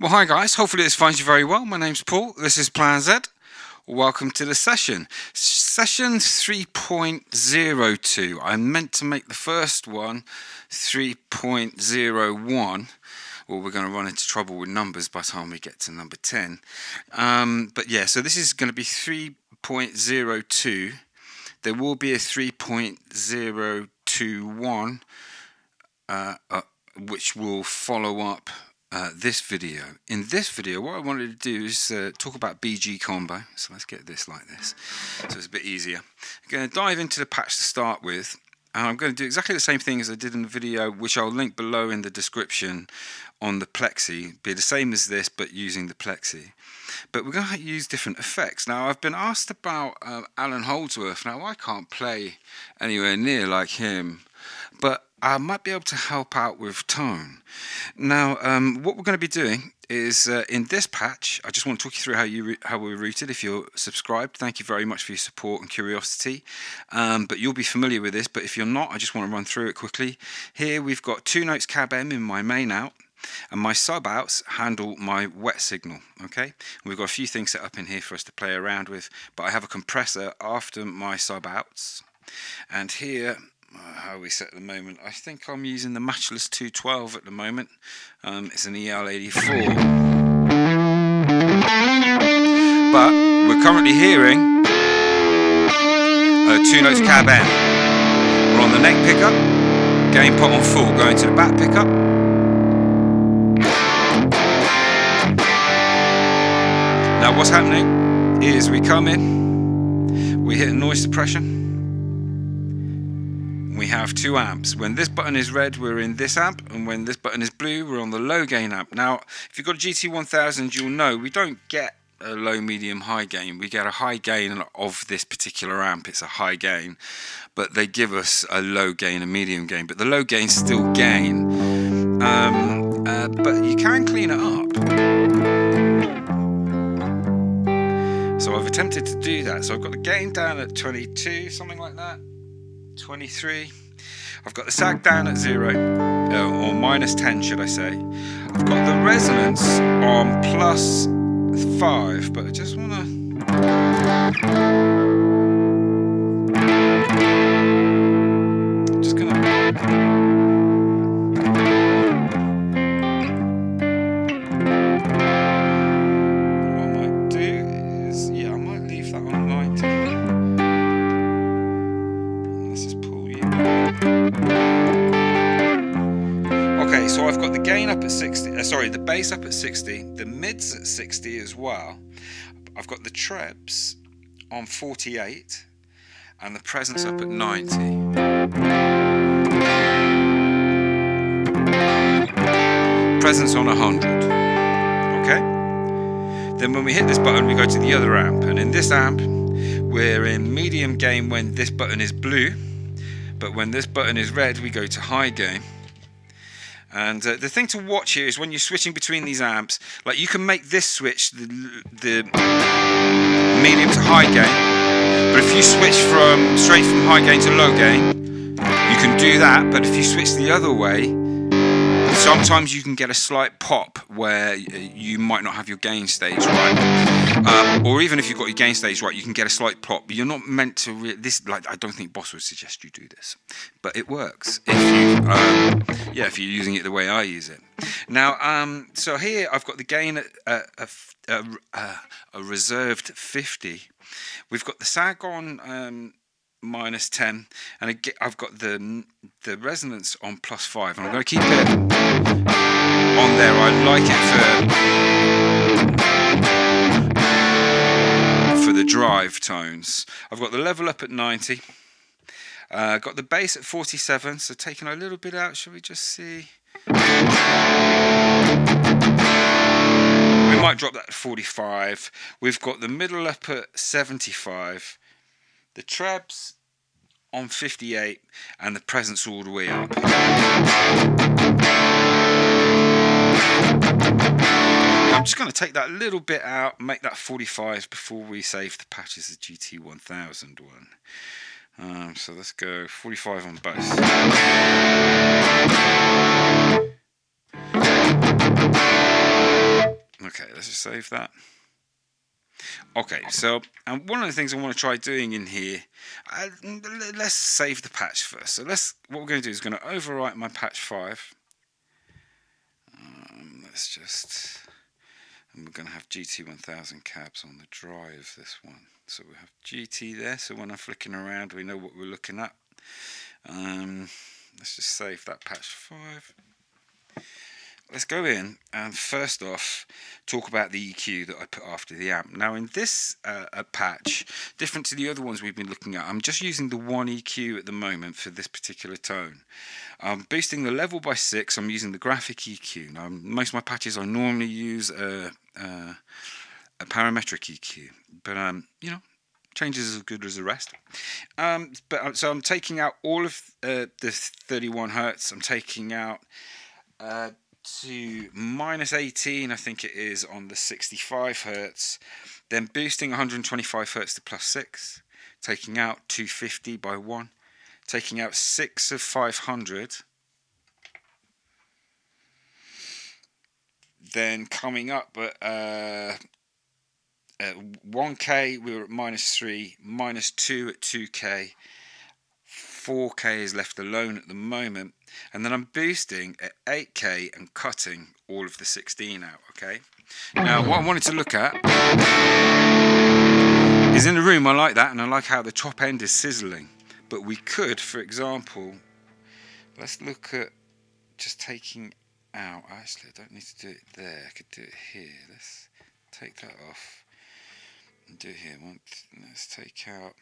Well, hi guys, hopefully this finds you very well. My name's Paul, this is Plan Z. Welcome to the session. Session 3.02. I meant to make the first one 3.01. Well, we're going to run into trouble with numbers by the time we get to number 10. But yeah, so this is going to be 3.02. There will be a 3.021, which will follow up this video. In this video, what I wanted to do is talk about BG combo. So let's get this like this, so it's a bit easier. I'm going to dive into the patch to start with, and I'm going to do exactly the same thing as I did in the video, which I'll link below in the description on the Plexi. Be the same as this, but using the Plexi. But we're going to use different effects. Now, I've been asked about Allan Holdsworth. Now, I can't play anywhere near like him, but I might be able to help out with tone. Now, what we're going to be doing is in this patch, I just want to talk you through how we're routed. If you're subscribed, thank you very much for your support and curiosity. But you'll be familiar with this. But if you're not, I just want to run through it quickly. Here we've got 2 notes cab M in my main out, and my sub outs handle my wet signal. Okay, we've got a few things set up in here for us to play around with, but I have a compressor after my sub outs, and here. How we set at the moment, I think I'm using the Matchless 212 at the moment. It's an EL84, but we're currently hearing 2 notes cab M. We're on the neck pickup, gain pot on full, going to the back pickup. Now what's happening is we come in, we hit a noise suppression. We have 2 amps. When this button is red, we're in this amp, and when this button is blue, we're on the low gain amp. Now, if you've got a GT1000, you'll know we don't get a low, medium, high gain. We get a high gain of this particular amp. It's a high gain, but they give us a low gain, a medium gain. But the low gain still gain, but you can clean it up. So I've attempted to do that. So I've got the gain down at 22, something like that. 23. I've got the sag down at 0, or minus 10 should I say. I've got the resonance on plus 5, but I just want to what I might do is, yeah, I might leave that on 90. Okay, so I've got the gain up at 60, the bass up at 60, the mids at 60 as well. I've got the trebs on 48 and the presence up at 90. Presence on 100. Okay? Then when we hit this button, we go to the other amp, and in this amp, we're in medium gain when this button is blue. But when this button is red, we go to high gain. And the thing to watch here is when you're switching between these amps, like you can make this switch the medium to high gain, but if you switch straight from high gain to low gain, you can do that. But if you switch the other way, sometimes you can get a slight pop where you might not have your gain stage right, or even if you've got your gain stage right, you can get a slight pop. But you're not meant to. Like I don't think Boss would suggest you do this, but it works if you, if you're using it the way I use it. Now, so here I've got the gain at a reserved 50. We've got the sag on minus 10, and I've got the resonance on plus 5, and I'm going to keep it on there. I like it for the drive tones. I've got the level up at 90. Got the bass at 47, so taking a little bit out. Shall we just see? We might drop that to 45. We've got the middle up at 75. The trebs on 58, and the presence all the way up. I'm just going to take that little bit out, make that 45 before we save the patch as the GT1000 one. So let's go 45 on both. let's just save that. Okay, so and one of the things I want to try doing in here, let's save the patch first. So what we're going to do is going to overwrite my patch 5. And we're going to have GT1000 cabs on the drive, this one. So we have GT there, so when I'm flicking around we know what we're looking at. Let's just save that patch 5. Let's go in and first off talk about the EQ that I put after the amp. Now in this patch, different to the other ones we've been looking at, I'm just using the one EQ at the moment for this particular tone. I'm boosting the level by 6. I'm using the graphic EQ. Now most of my patches I normally use a parametric EQ, but you know, change is as good as the rest. So I'm taking out all of the 31 Hertz. I'm taking out to -18, I think it is, on the 65 Hertz, then boosting 125 Hertz to +6, taking out 250 by 1, taking out 6 of 500, then coming up at 1K we were at -3, -2 at 2K, 4K is left alone at the moment, and then I'm boosting at 8K and cutting all of the 16 out. Okay, now what I wanted to look at is in the room. I like that, and I like how the top end is sizzling, but we could, for example, let's look at just taking out, actually I don't need to do it there, I could do it here. Let's take that off and do it here. Let's take out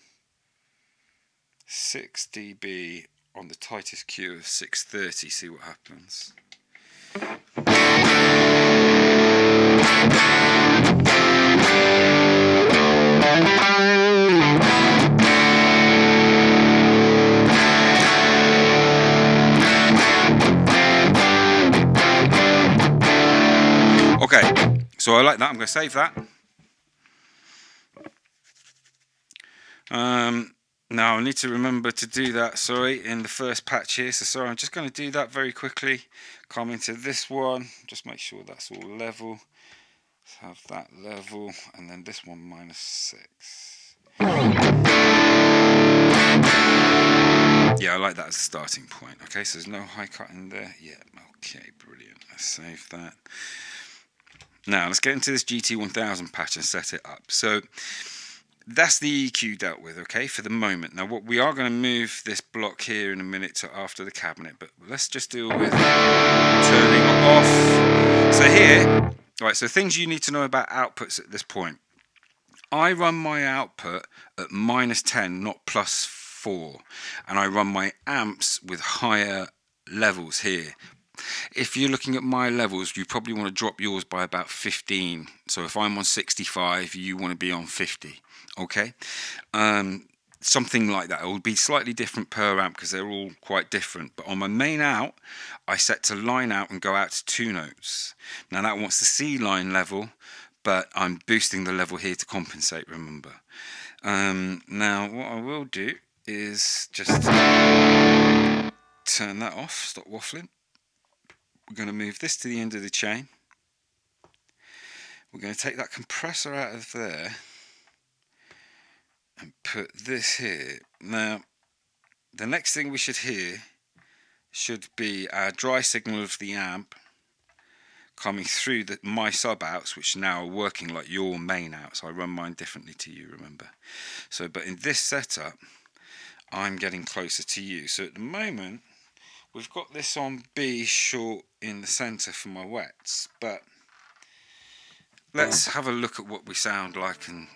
6 dB on the tightest Q of 630, see what happens. Okay, so I like that. I'm going to save that. Now I need to remember to do that, sorry, in the first patch here. So sorry, I'm just going to do that very quickly. Come into this one, just make sure that's all level. Let's have that level, and then this one -6. Yeah, I like that as a starting point. Okay, so there's no high cut in there. Yeah, okay, brilliant. Let's save that. Now let's get into this GT1000 patch and set it up. So that's the EQ dealt with, okay, for the moment. Now what we are going to move this block here in a minute to after the cabinet, but let's just deal with turning off. So here, right, so things you need to know about outputs at this point. I run my output at -10, not +4, and I run my amps with higher levels here. If you're looking at my levels, you probably want to drop yours by about 15. So if I'm on 65, you want to be on 50. Okay, something like that. It will be slightly different per amp because they're all quite different. But on my main out, I set to line out and go out to 2 notes. Now that wants the C line level, but I'm boosting the level here to compensate, remember. Now what I will do is just turn that off, stop waffling. We're going to move this to the end of the chain. We're going to take that compressor out of there and put this here. Now the next thing we should hear should be our dry signal of the amp coming through my sub outs, which now are working like your main outs. I run mine differently to you, remember. So but in this setup I'm getting closer to you. So at the moment we've got this on B short in the center for my wets, but let's have a look at what we sound like. And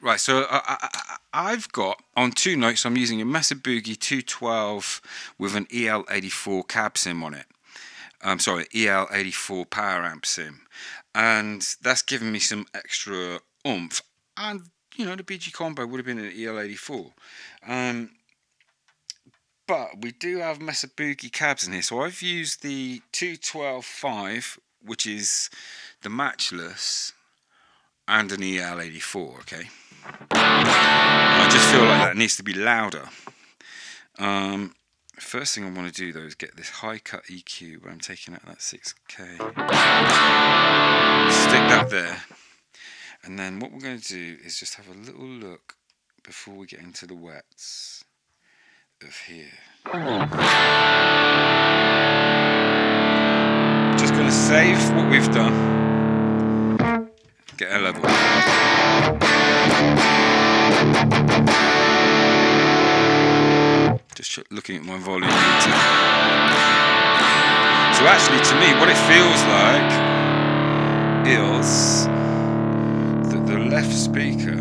right, so I've got on 2 notes, I'm using a Mesa Boogie 212 with an EL84 cab sim on it. Sorry, EL84 power amp sim, and that's given me some extra oomph. And you know, the BG combo would have been an EL84, but we do have Mesa Boogie cabs in here, so I've used the 212.5, which is the matchless, and an EL84, okay? I just feel like that needs to be louder. First thing I want to do though is get this high cut EQ where I'm taking out that 6K. Stick that there. And then what we're going to do is just have a little look before we get into the wets of here. Just going to save what we've done. Get a level. Just looking at my volume meter. So actually, to me, what it feels like is that the left speaker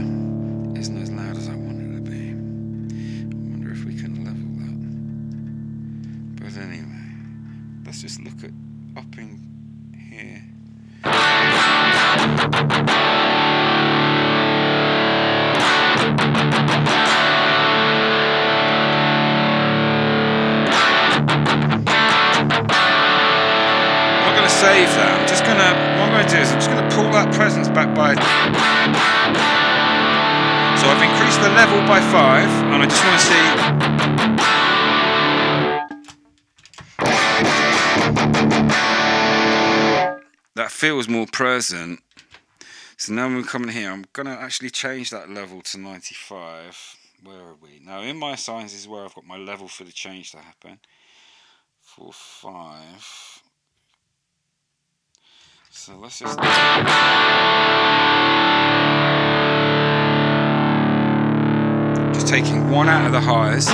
isn't as loud as I want it to be. I wonder if we can level that. But anyway, let's just look at upping here. Save that. What I'm going to do is I'm just going to pull that presence back by. So I've increased the level by 5, and I just want to see that feels more present. So now when we come in here, I'm going to actually change that level to 95. Where are we? Now in my signs is where I've got my level for the change to happen. 4, 5. So let's just taking one out of the highs.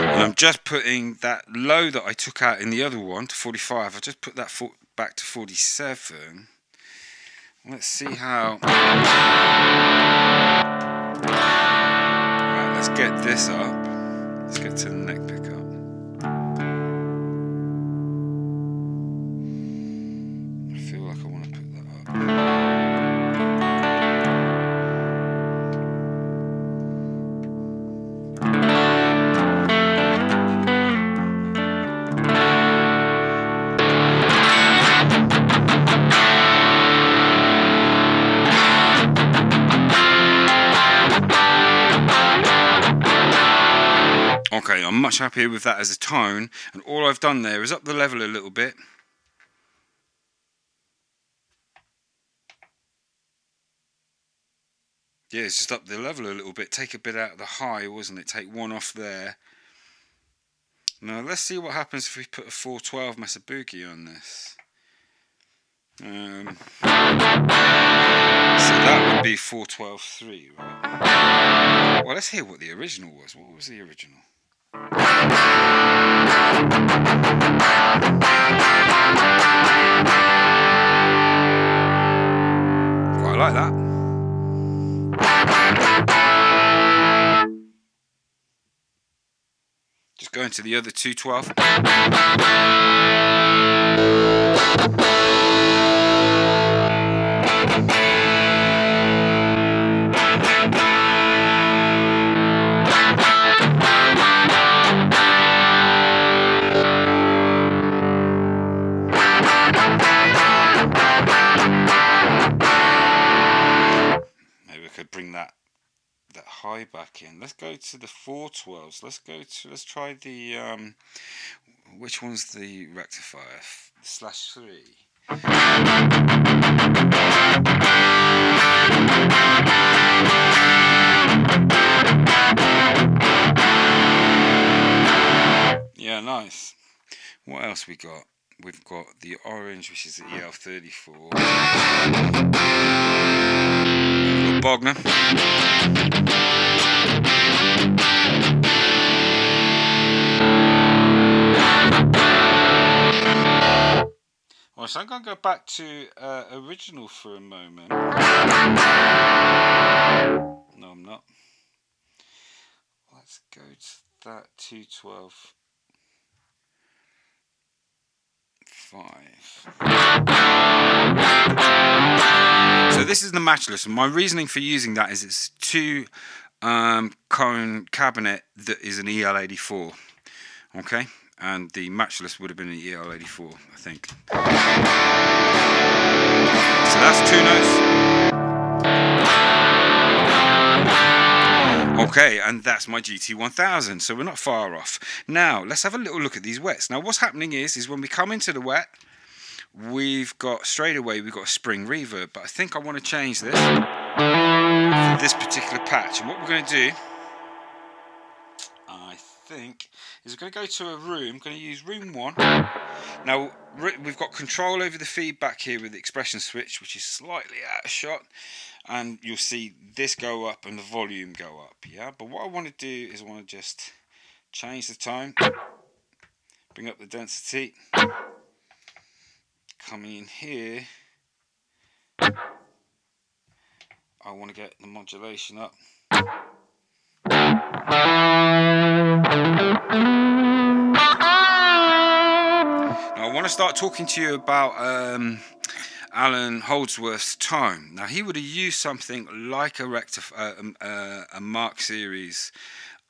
And I'm just putting that low that I took out in the other one to 45. I just put that back to 47. Let's see how. Right, let's get this up. Let's get to the neck pickup. I feel like I want to put that up. Okay, I'm much happier with that as a tone, and all I've done there is up the level a little bit. Yeah, it's just up the level a little bit. Take a bit out of the high, wasn't it? Take one off there. Now let's see what happens if we put a 412 Mesa Boogie on this. So that would be 412.3, right? Well, let's hear what the original was. What was the original? Quite like that. Just going to the other 212. Bring that high back in. Let's go to the 412s. Let's try the which one's the rectifier? /3. Yeah, nice. What else we got? We've got the orange, which is the EL34. Bogner. Well, so I'm going to go back to original for a moment. No, I'm not. Let's go to that 212. 5. So this is the matchless, and my reasoning for using that is it's two cone cabinet that is an EL84, okay, and the matchless would have been an EL84, I think. So that's two notes. Okay, and that's my GT1000, so we're not far off. Now let's have a little look at these wets. Now what's happening is when we come into the wet, we've got straight away we've got a spring reverb, but I think I want to change this for this particular patch. And what we're going to do, I think, is we're going to go to a room. I'm going to use room 1. Now we've got control over the feedback here with the expression switch, which is slightly out of shot, and you'll see this go up and the volume go up. Yeah, but what I want to do is I want to just change the tone, bring up the density. Coming in here, I want to get the modulation up. Now I want to start talking to you about Allan Holdsworth's tone. Now he would have used something like a Mark series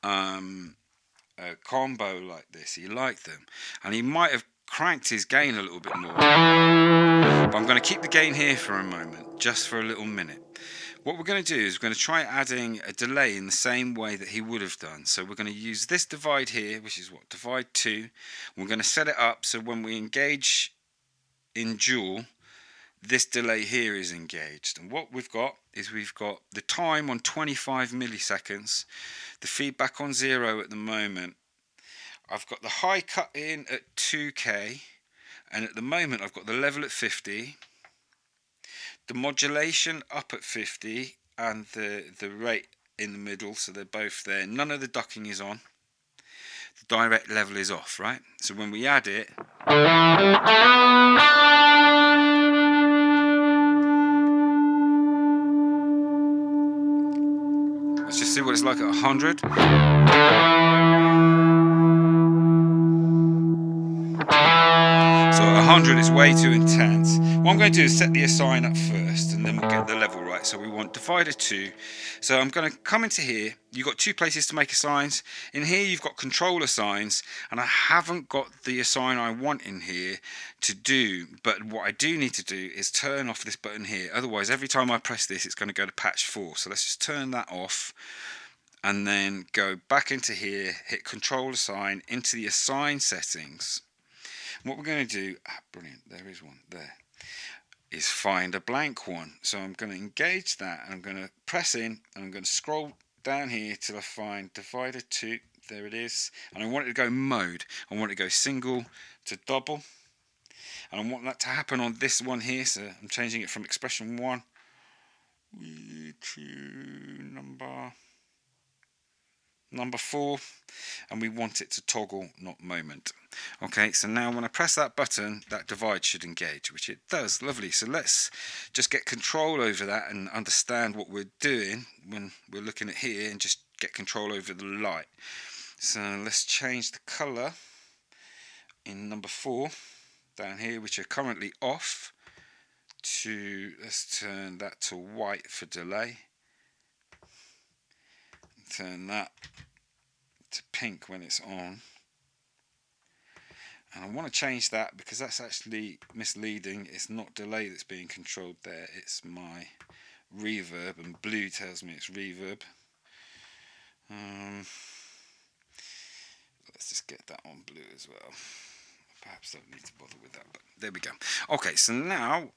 combo like this. He liked them, and he might have cranked his gain a little bit more, but I'm going to keep the gain here for a moment, just for a little minute. What we're going to do is we're going to try adding a delay in the same way that he would have done. So we're going to use this divide here, which is what, divide 2. We're going to set it up so when we engage in dual, this delay here is engaged. And what we've got is we've got the time on 25 milliseconds, the feedback on 0 at the moment. I've got the high cut in at 2K, and at the moment I've got the level at 50, the modulation up at 50, and the rate in the middle, so they're both there. None of the ducking is on. The direct level is off, right? So when we add it, let's just see what it's like at 100. So at 100 it's way too intense. What I'm going to do is set the assign up first, and then we'll get the level right. So we want divider 2. So I'm going to come into here. You've got 2 places to make assigns. In here you've got control assigns, and I haven't got the assign I want in here to do. But what I do need to do is turn off this button here. Otherwise, every time I press this, it's going to go to patch 4. So let's just turn that off, and then go back into here, hit control assign, into the assign settings. What we're going to do, brilliant, there is one there, is find a blank one. So I'm going to engage that, and I'm going to press in, and I'm going to scroll down here till I find divider 2. There it is. And I want it to go mode. I want it to go single to double. And I want that to happen on this one here. So I'm changing it from expression 1 to number 4, and we want it to toggle, not moment. Okay, so now when I press that button, that divide should engage, which it does. Lovely. So let's just get control over that and understand what we're doing when we're looking at here, and just get control over the light. So let's change the color in number 4 down here, which are currently off, to, let's turn that to white for delay. Turn that to pink when it's on, and I want to change that because that's actually misleading. It's not delay that's being controlled there, it's my reverb, and blue tells me it's reverb. Let's just get that on blue as well. Perhaps don't need to bother with that, but there we go. Okay, so now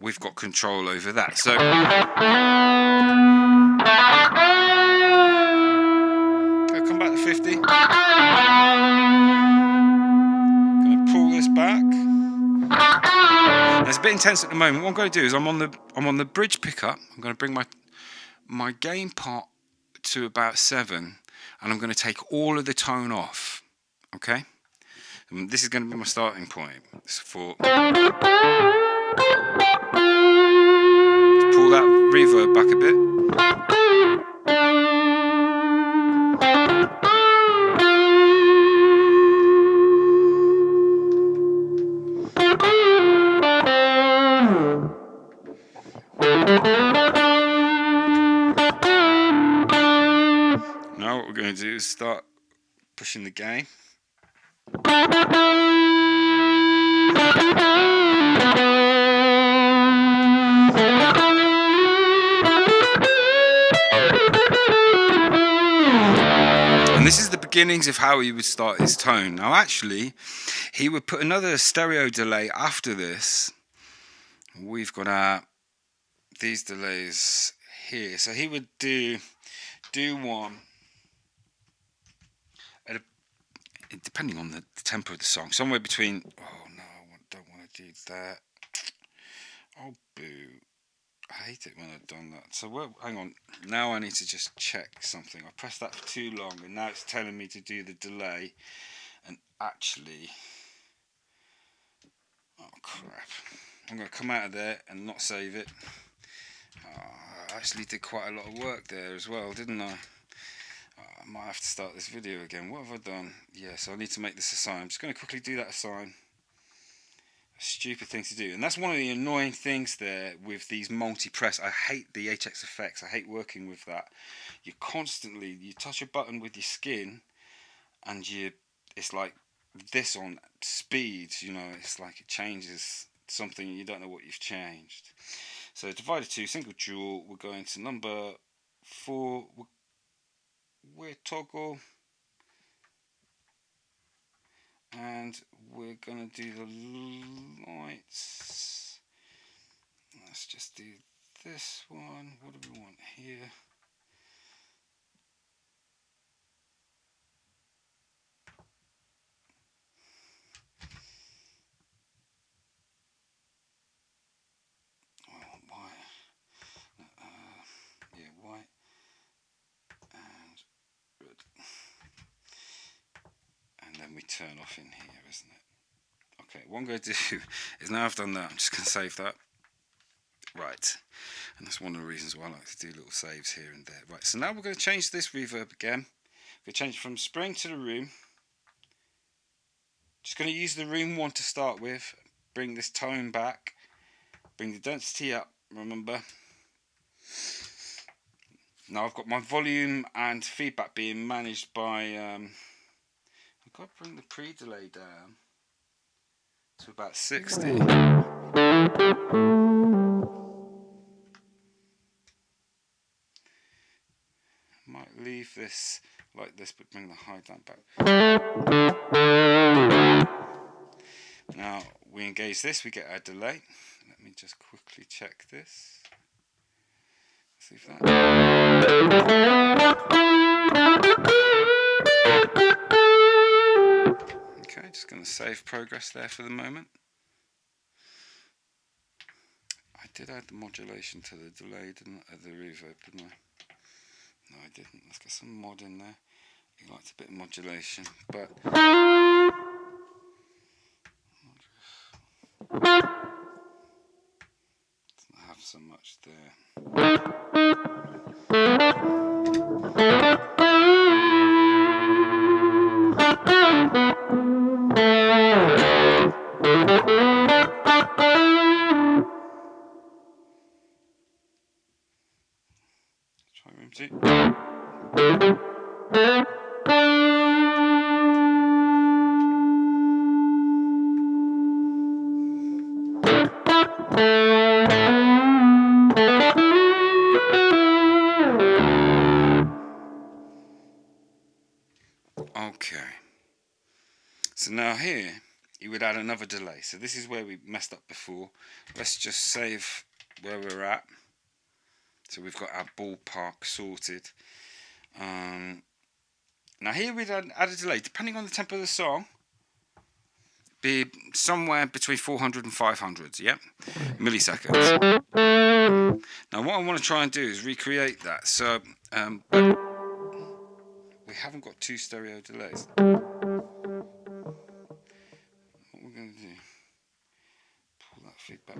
we've got control over that. So come back to 50. Gonna pull this back. Now it's a bit intense at the moment. What I'm going to do is I'm on the bridge pickup. I'm going to bring my gain pot to about 7, and I'm going to take all of the tone off. Okay, and this is going to be my starting point. For pull that reverb back a bit. to do is start pushing the gain. And this is the beginnings of how he would start his tone. Now actually, he would put another stereo delay after this. We've got these delays here. So he would do one, at depending on the tempo of the song, somewhere between, oh no, I don't want to do that. Oh boo. I hate it when I've done that. So hang on, now I need to just check something. I pressed that for too long and now it's telling me to do the delay, and actually, oh crap, I'm going to come out of there and not save it. I actually did quite a lot of work there as well, didn't I? I might have to start this video again. What have I done? Yes, I need to make this assign. I'm just going to quickly do that assign. Stupid thing to do, and that's one of the annoying things there with these multi-press. I hate the HX effects. I hate working with that. You touch a button with your skin, and it's like this on speed. You know, it's like it changes something. You don't know what you've changed. So divider 2, single dual. We're going to number 4. We're toggle. And we're going to do the lights. Let's just do this one. What do we want here? Oh, white. Yeah, white and red. And then we turn off in here, isn't it? Okay, what I'm going to do is, now I've done that, I'm just going to save that. Right, and that's one of the reasons why I like to do little saves here and there. Right, so now we're going to change this reverb again. We're going to change it from spring to the room. Just going to use the room one to start with. Bring this tone back. Bring the density up, remember. Now I've got my volume and feedback being managed by... I've got to bring the pre-delay down to about 60. Might leave this like this, but bring the high down back. Now we engage this, we get our delay. Let me just quickly check this. See if that. Okay, just going to save progress there for the moment. I did add the modulation to the delay, didn't I? The reverb, didn't I? No, I didn't. Let's get some mod in there. He liked a bit of modulation, but doesn't have so much there. Try room 2. Okay, so now here you would add another delay. So this is where we messed up before. Let's just save where we're at. So we've got our ballpark sorted. Now here we'd add a delay, depending on the tempo of the song, be somewhere between 400 and 500, yeah, milliseconds. Now what I want to try and do is recreate that. So, but we haven't got 2 stereo delays. What we're going to do, pull that feedback,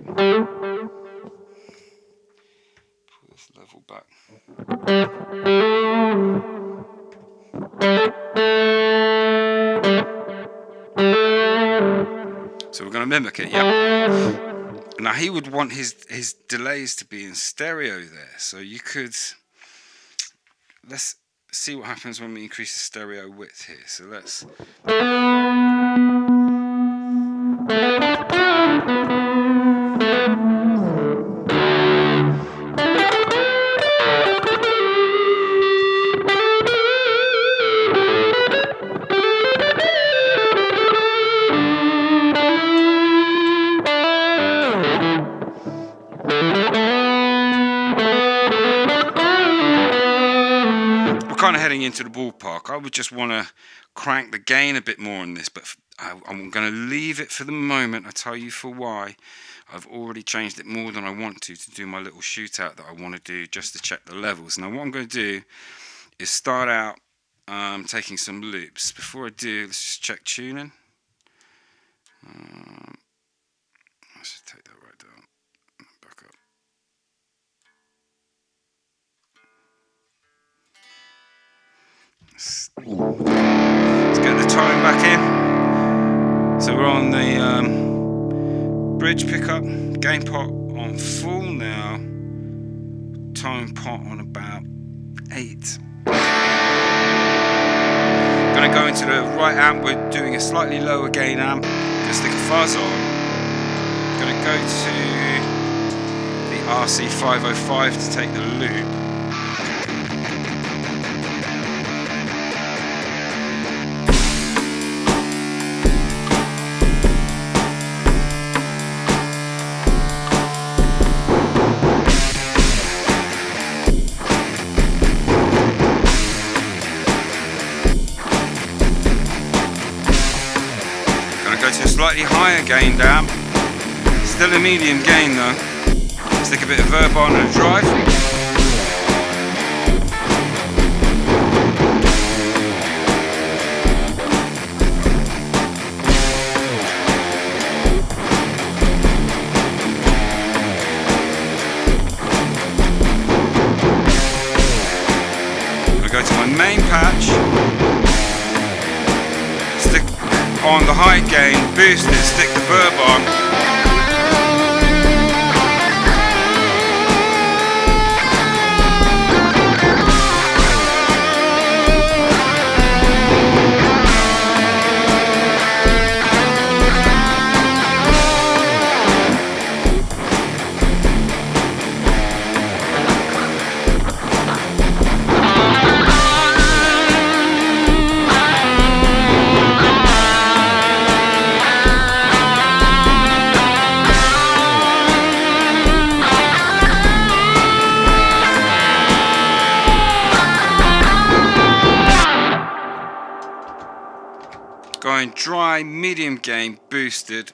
pull this level back. So we're going to mimic it, yeah. Now he would want his delays to be in stereo there, so you could, let's see what happens when we increase the stereo width here. So let's. Kind of heading into the ballpark. I would just want to crank the gain a bit more on this, but I'm going to leave it for the moment. I tell you for why. I've already changed it more than I want to do my little shootout that I want to do just to check the levels. Now what I'm going to do is start out taking some loops. Before I do, let's just check tuning. Let's just take that right down. Back up. Let's get the tone back in. So we're on the bridge pickup, gain pot on full now, tone pot on about 8. Going to go into the right amp. We're doing a slightly lower gain amp. Going to stick a fuzz on. Going to go to the RC505 to take the loop. Slightly higher gain amp, still a medium gain though. Stick a bit of Reverb on and drive. I'm gonna go to my main patch. Stick on the high gain, boost it, stick the Reverb on. Going dry, medium gain, boosted.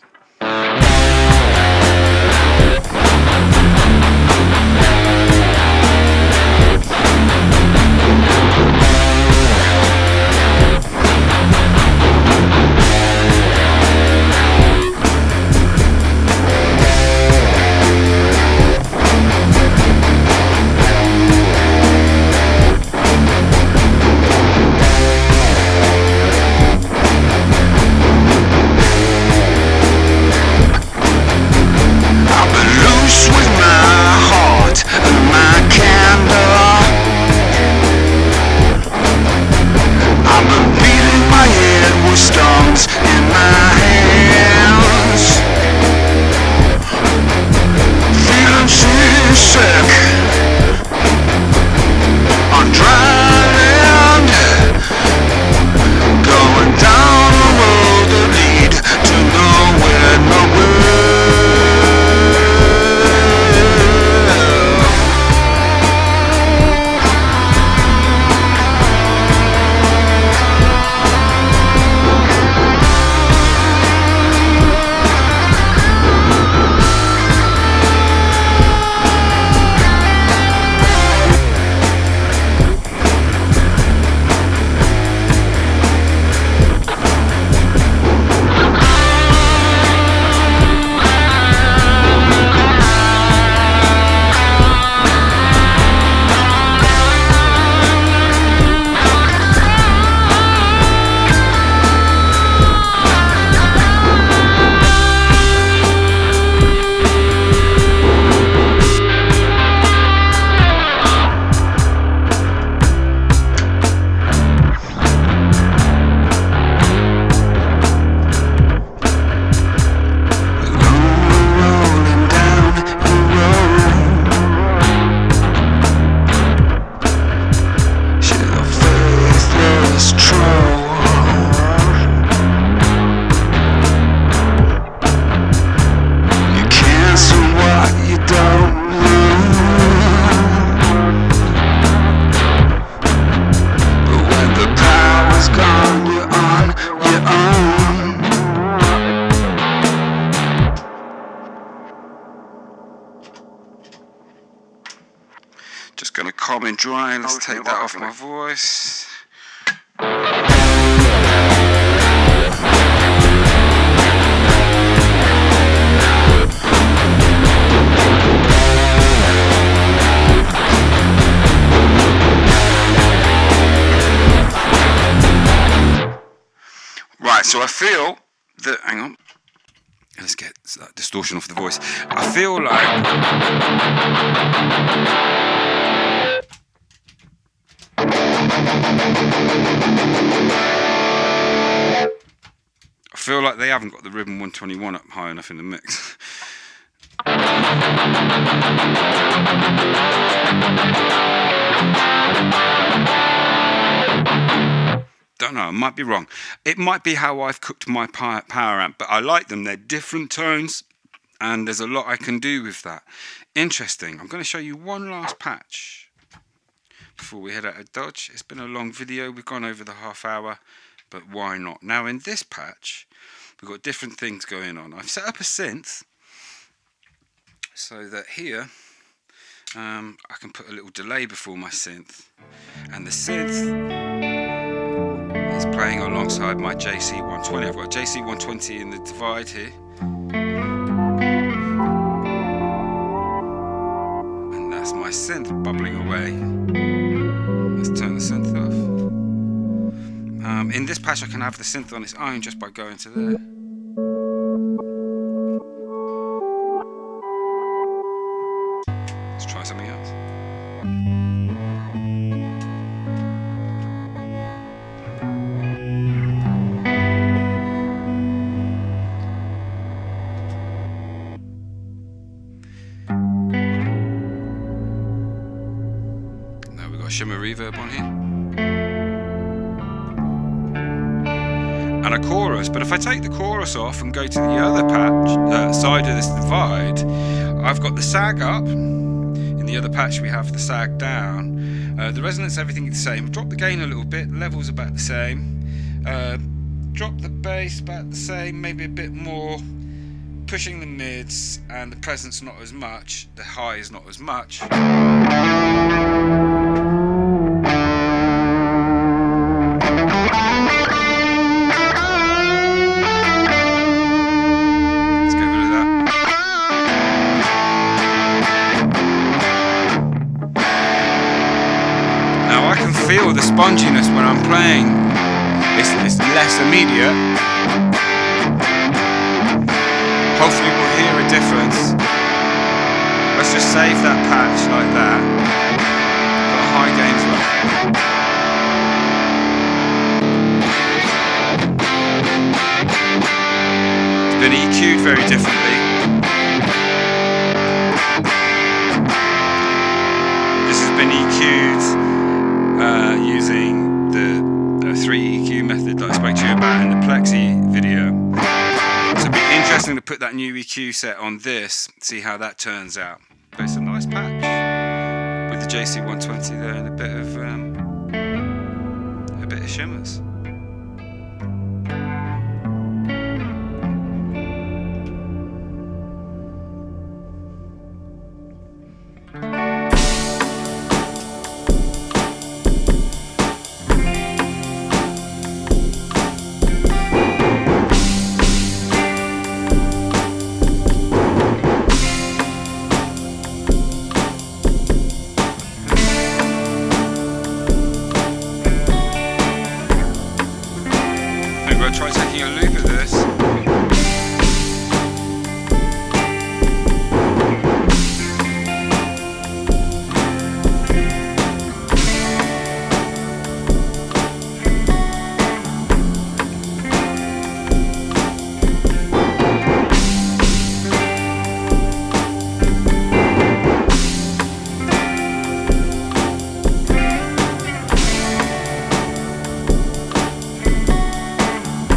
Just going to calm and dry. Let's take that off my voice. Right, so I feel that, hang on, let's get that distortion off the voice. I feel like they haven't got the Ribbon 121 up high enough in the mix. Don't know, I might be wrong. It might be how I've cooked my power amp, but I like them. They're different tones, and there's a lot I can do with that. Interesting. I'm going to show you one last patch before we head out of Dodge. It's been a long video. We've gone over the half hour, but why not? Now, in this patch, we've got different things going on. I've set up a synth so that here I can put a little delay before my synth, and the synth is playing alongside my JC120. I've got a JC120 in the divide here, and that's my synth bubbling away. Let's turn the synth off. In this patch I can have the synth on its own just by going to there. Let's try something else. Shimmer reverb on here and a chorus, but if I take the chorus off and go to the other patch side of this divide, I've got the sag up. In the other patch we have the sag down. The resonance, everything is the same. Drop the gain a little bit, levels about the same. Drop the bass about the same, maybe a bit more, pushing the mids, and the presence not as much, the high is not as much. Feel the sponginess when I'm playing. It's less immediate. Hopefully we'll hear a difference. Let's just save that patch like that. Got a high gain as well. It's been EQ'd very differently. This has been EQ'd using the 3 EQ method that I spoke to you about in the Plexi video. So it'd be interesting to put that new EQ set on this, see how that turns out. But it's a nice patch with the JC120 there and a bit of shimmers. Try taking a loop at this.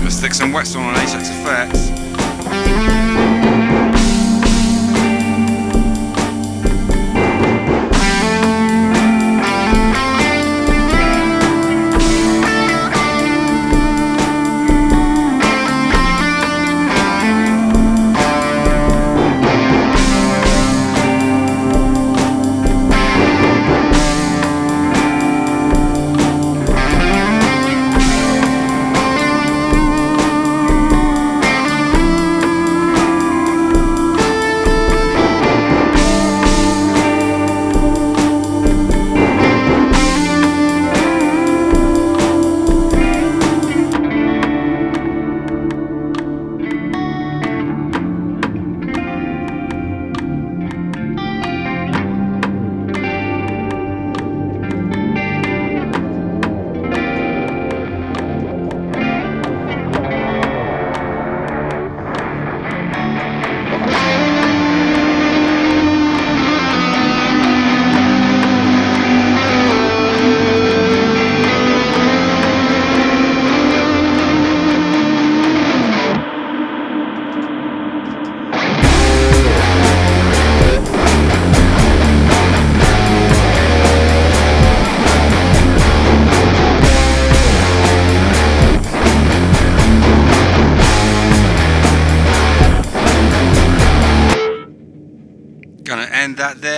Stick some Whetstone on HX Effects.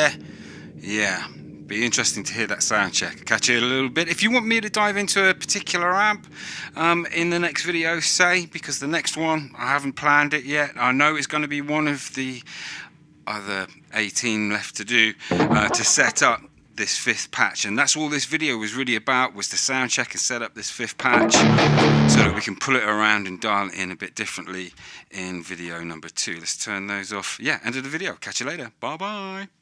there. Yeah, be interesting to hear that sound check. Catch you in a little bit. If you want me to dive into a particular amp in the next video, say, because the next one, I haven't planned it yet. I know it's going to be one of the other 18 left to do to set up this 5th patch, and that's all this video was really about, was to sound check and set up this 5th patch so that we can pull it around and dial it in a bit differently in video number 2. Let's turn those off. Yeah, end of the video. Catch you later. Bye bye.